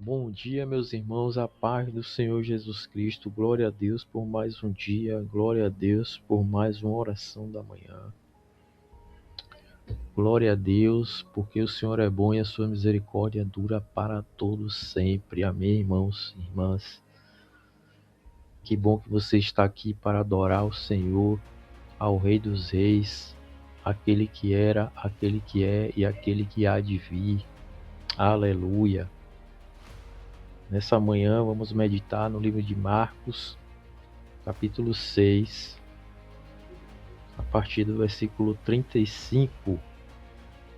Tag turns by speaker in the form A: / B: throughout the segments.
A: Bom dia, meus irmãos, a paz do Senhor Jesus Cristo. Glória a Deus por mais um dia, glória a Deus por mais uma oração da manhã. Glória a Deus, porque o Senhor é bom e a sua misericórdia dura para todos sempre. Amém, irmãos e irmãs. Que bom que você está aqui para adorar o Senhor, ao Rei dos Reis, aquele que era, aquele que é e aquele que há de vir. Aleluia. Nessa manhã vamos meditar no livro de Marcos, capítulo 6, a partir do versículo 35.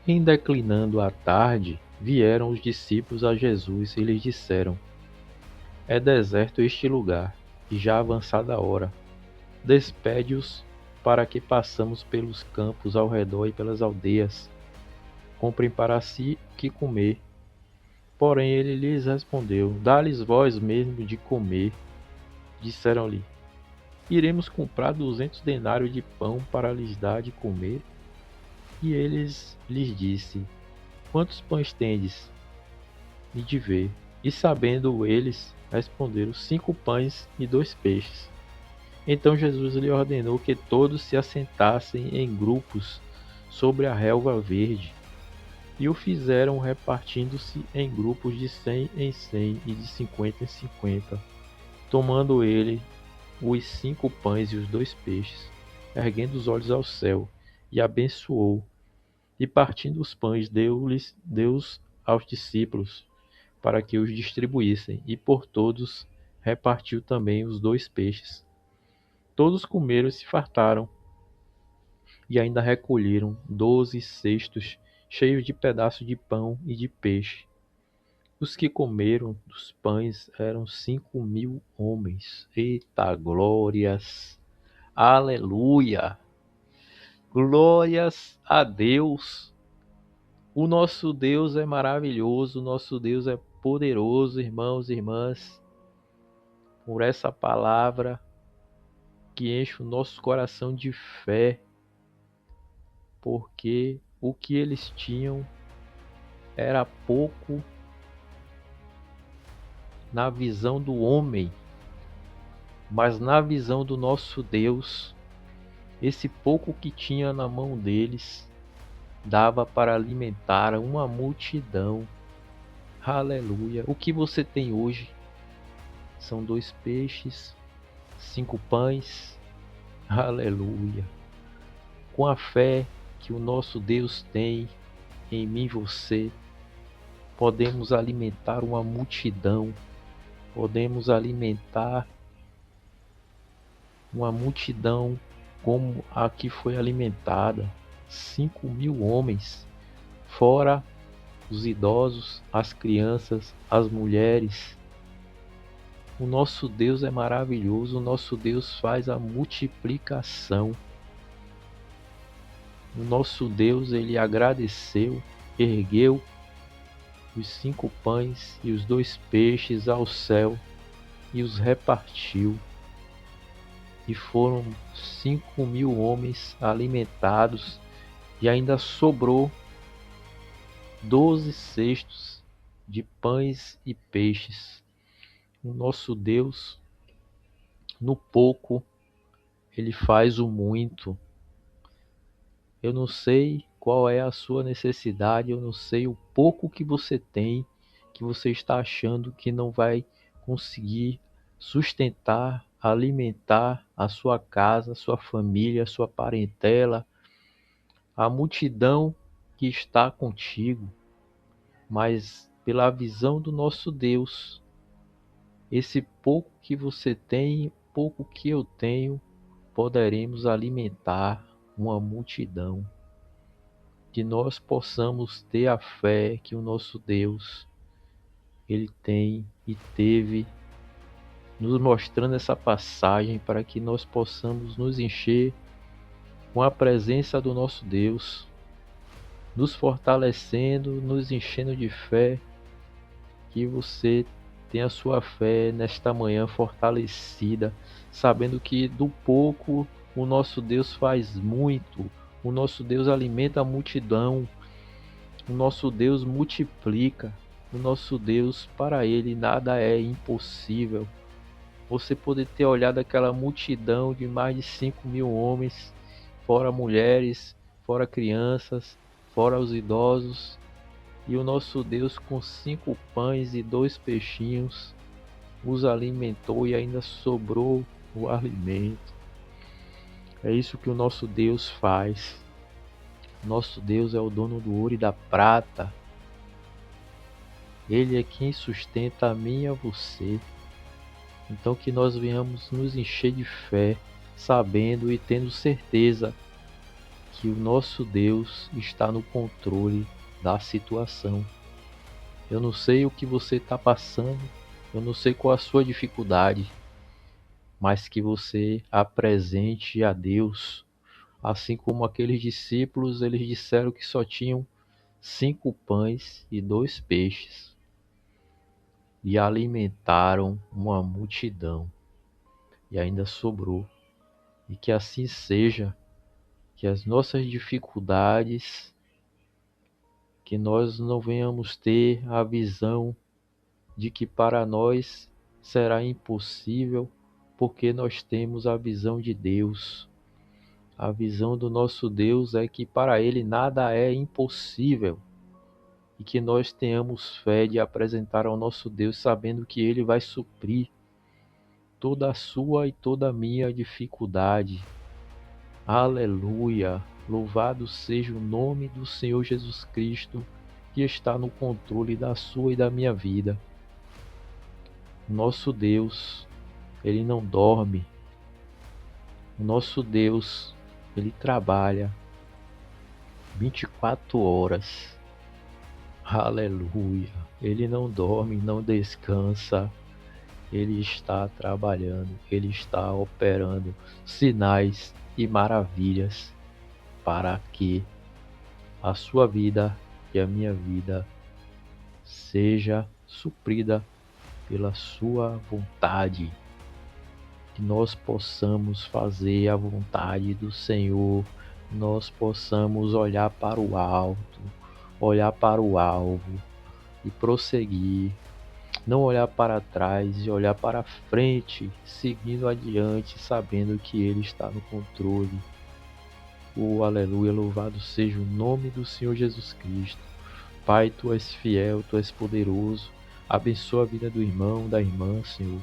A: Em declinando a tarde, vieram os discípulos a Jesus e lhes disseram: É deserto este lugar, e já avançada a hora. Despede-os para que passamos pelos campos ao redor e pelas aldeias. Comprem para si o que comer. Porém ele lhes respondeu: Dá-lhes vós mesmo de comer. Disseram-lhe: Iremos comprar 200 denários de pão para lhes dar de comer? E lhes disse: Quantos pães tendes? E de ver. E sabendo eles, responderam: 5 pães e 2 peixes. Então Jesus lhe ordenou que todos se assentassem em grupos sobre a relva verde. E o fizeram repartindo-se em grupos de 100 em 100 e de 50 em 50. Tomando ele os 5 pães e os 2 peixes, erguendo os olhos ao céu, e abençoou. E partindo os pães, deu-os aos discípulos, para que os distribuíssem, e por todos repartiu também os 2 peixes. Todos comeram e se fartaram, e ainda recolheram 12 cestos cheios de pedaços de pão e de peixe. Os que comeram dos pães eram 5.000 homens. Eita glórias! Aleluia! Glórias a Deus! O nosso Deus é maravilhoso, o nosso Deus é poderoso, irmãos e irmãs, por essa palavra que enche o nosso coração de fé, porque o que eles tinham era pouco na visão do homem, mas na visão do nosso Deus, esse pouco que tinha na mão deles dava para alimentar uma multidão. Aleluia! O que você tem hoje são 2 peixes, 5 pães. Aleluia! Com a fé que o nosso Deus tem em mim e você, podemos alimentar uma multidão, podemos alimentar uma multidão como a que foi alimentada, 5.000 homens, fora os idosos, as crianças, as mulheres. O nosso Deus é maravilhoso, o nosso Deus faz a multiplicação. O nosso Deus, ele agradeceu, ergueu os 5 pães e os 2 peixes ao céu e os repartiu. E foram 5.000 homens alimentados, e ainda sobrou 12 cestos de pães e peixes. O nosso Deus, no pouco, ele faz o muito. Eu não sei qual é a sua necessidade, eu não sei o pouco que você tem, que você está achando que não vai conseguir sustentar, alimentar a sua casa, a sua família, a sua parentela, a multidão que está contigo, mas pela visão do nosso Deus, esse pouco que você tem, pouco que eu tenho, poderemos alimentar uma multidão. Que nós possamos ter a fé que o nosso Deus, ele tem e teve, nos mostrando essa passagem para que nós possamos nos encher com a presença do nosso Deus, nos fortalecendo, nos enchendo de fé, que você tenha a sua fé nesta manhã fortalecida, sabendo que do pouco o nosso Deus faz muito, o nosso Deus alimenta a multidão, o nosso Deus multiplica. O nosso Deus, para Ele nada é impossível. Você poder ter olhado aquela multidão de mais de 5.000 homens, fora mulheres, fora crianças, fora os idosos, e o nosso Deus com 5 pães e 2 peixinhos os alimentou e ainda sobrou o alimento. É isso que o nosso Deus faz. Nosso Deus é o dono do ouro e da prata. Ele é quem sustenta a mim e a você. Então que nós venhamos nos encher de fé, sabendo e tendo certeza que o nosso Deus está no controle da situação. Eu não sei o que você está passando, eu não sei qual a sua dificuldade, mas que você apresente a Deus, assim como aqueles discípulos, eles disseram que só tinham 5 pães e 2 peixes, e alimentaram uma multidão, e ainda sobrou. E que assim seja, que as nossas dificuldades, que nós não venhamos ter a visão de que para nós será impossível, porque nós temos a visão de Deus. A visão do nosso Deus é que para Ele nada é impossível, e que nós tenhamos fé de apresentar ao nosso Deus, sabendo que Ele vai suprir toda a sua e toda a minha dificuldade. Aleluia! Louvado seja o nome do Senhor Jesus Cristo, que está no controle da sua e da minha vida. Nosso Deus, Ele não dorme. O nosso Deus, Ele trabalha 24 horas. Aleluia! Ele não dorme, não descansa. Ele está trabalhando, Ele está operando sinais e maravilhas para que a sua vida e a minha vida seja suprida pela sua vontade. Que nós possamos fazer a vontade do Senhor, nós possamos olhar para o alto, olhar para o alvo e prosseguir. Não olhar para trás e olhar para frente, seguindo adiante, sabendo que Ele está no controle. Oh, aleluia, louvado seja o nome do Senhor Jesus Cristo. Pai, Tu és fiel, Tu és poderoso. Abençoa a vida do irmão, da irmã, Senhor.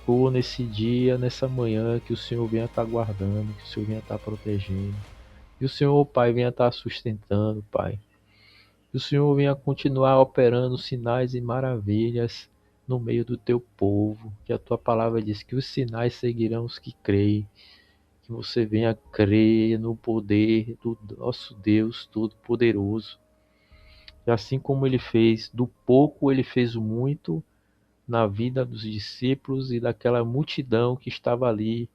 A: Oh, nesse dia, nessa manhã, que o Senhor venha estar guardando, que o Senhor venha estar protegendo. Que o Senhor, Pai, venha estar sustentando, Pai. Que o Senhor venha continuar operando sinais e maravilhas no meio do teu povo, que a tua palavra diz que os sinais seguirão os que creem, que você venha crer no poder do nosso Deus Todo-Poderoso. E assim como ele fez, do pouco ele fez o muito na vida dos discípulos e daquela multidão que estava ali,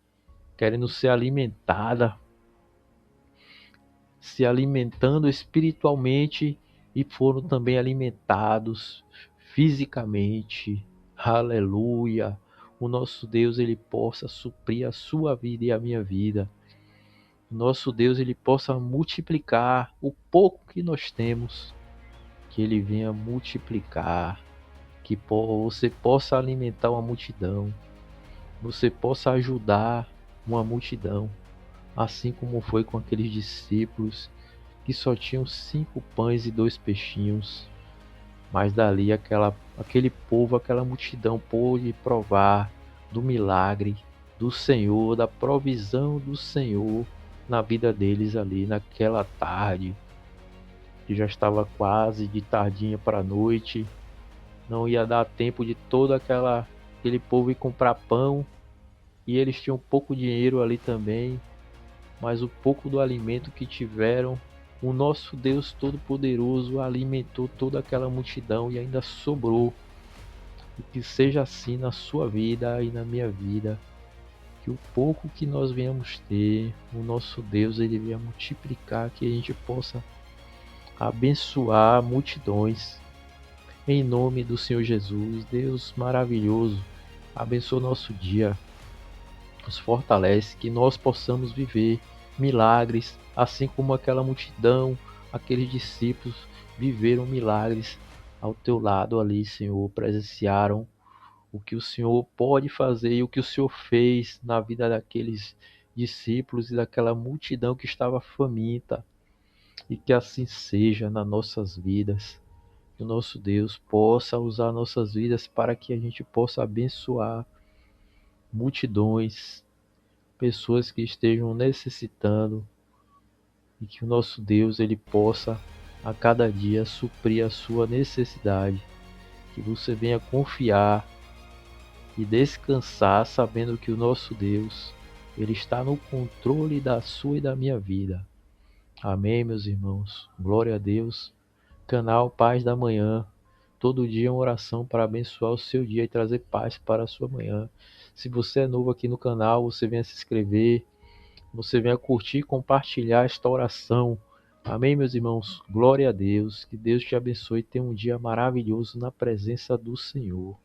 A: querendo ser alimentada, se alimentando espiritualmente e foram também alimentados fisicamente. Aleluia! O nosso Deus, Ele possa suprir a sua vida e a minha vida. O nosso Deus, Ele possa multiplicar o pouco que nós temos, que Ele venha multiplicar, que você possa alimentar uma multidão, você possa ajudar uma multidão, assim como foi com aqueles discípulos que só tinham 5 pães e 2 peixinhos. Mas dali aquele povo, aquela multidão pôde provar do milagre do Senhor, da provisão do Senhor na vida deles ali naquela tarde, que já estava quase de tardinha para a noite. Não ia dar tempo de todo aquele povo ir comprar pão, e eles tinham pouco dinheiro ali também, mas o pouco do alimento que tiveram, o nosso Deus Todo-Poderoso alimentou toda aquela multidão e ainda sobrou. E que seja assim na sua vida e na minha vida, que o pouco que nós venhamos ter, o nosso Deus, Ele venha multiplicar, que a gente possa abençoar multidões. Em nome do Senhor Jesus, Deus maravilhoso, abençoa o nosso dia, nos fortalece, que nós possamos viver milagres, assim como aquela multidão, aqueles discípulos viveram milagres ao teu lado ali, Senhor, presenciaram o que o Senhor pode fazer e o que o Senhor fez na vida daqueles discípulos e daquela multidão que estava faminta. E que assim seja nas nossas vidas. Que o nosso Deus possa usar nossas vidas para que a gente possa abençoar multidões, pessoas que estejam necessitando, e que o nosso Deus ele possa a cada dia suprir a sua necessidade. Que você venha confiar e descansar sabendo que o nosso Deus ele está no controle da sua e da minha vida. Amém, meus irmãos. Glória a Deus. Canal Paz da Manhã. Todo dia uma oração para abençoar o seu dia e trazer paz para a sua manhã. Se você é novo aqui no canal, você venha se inscrever, você venha curtir e compartilhar esta oração. Amém, meus irmãos? Glória a Deus. Que Deus te abençoe e tenha um dia maravilhoso na presença do Senhor.